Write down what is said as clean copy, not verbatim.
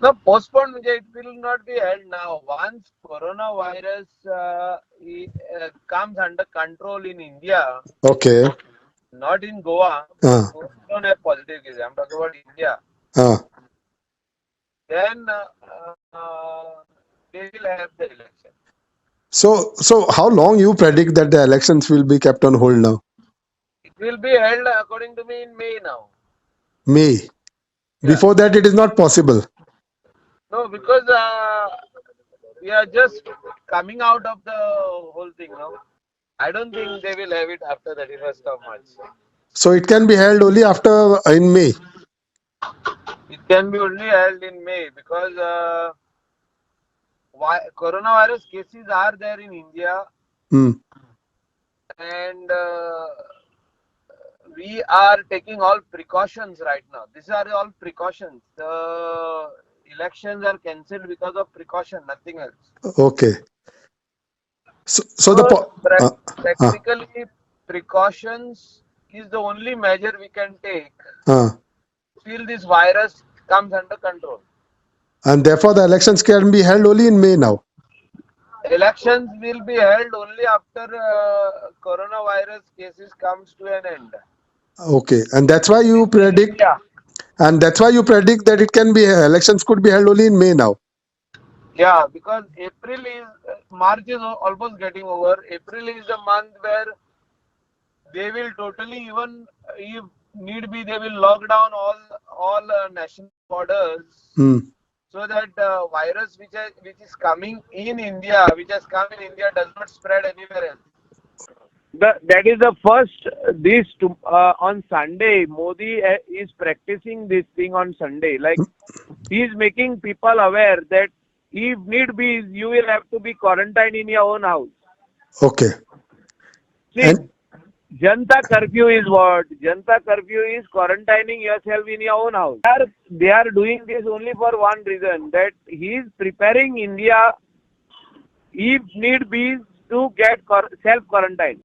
No, postponed, it will not be held now. Once coronavirus comes under control in India, Okay. not in Goa, because Uh, Goa don't have positive cases. I'm talking about India. uh. Then they will have the election. So how long you predict that the elections will be kept on hold now? It will be held, according to me, in May now. May. Yeah. Before that, it is not possible. No, because we are just coming out of the whole thing now. I don't think they will have it after 31st of March. So it can be held only after in May. It can be only held in May because coronavirus cases are there in India, Hmm. and we are taking all precautions right now. These are all precautions. The elections are cancelled because of precaution, nothing else. Okay. So the So uh, practically, precautions is the only measure we can take uh, till this virus comes under control. and therefore the elections can be held only in May now. Elections will be held only after coronavirus cases comes to an end Okay, and that's why you in predict, India. and that's why you predict that it can be elections could be held only in May now. Yeah, because April is March is almost getting over. April is the month where they will totally, even if need be, they will lock down all national borders Hmm. so that virus which is coming in India, which has come in India, does not spread anywhere else. That is the first. This on Sunday, Modi is practicing this thing on Sunday. Like, he is making people aware that if need be, you will have to be quarantined in your own house. Okay, See, and Janta curfew is what? Janta curfew is quarantining yourself in your own house. They are doing this only for one reason, that he is preparing India, if need be, to get self quarantine.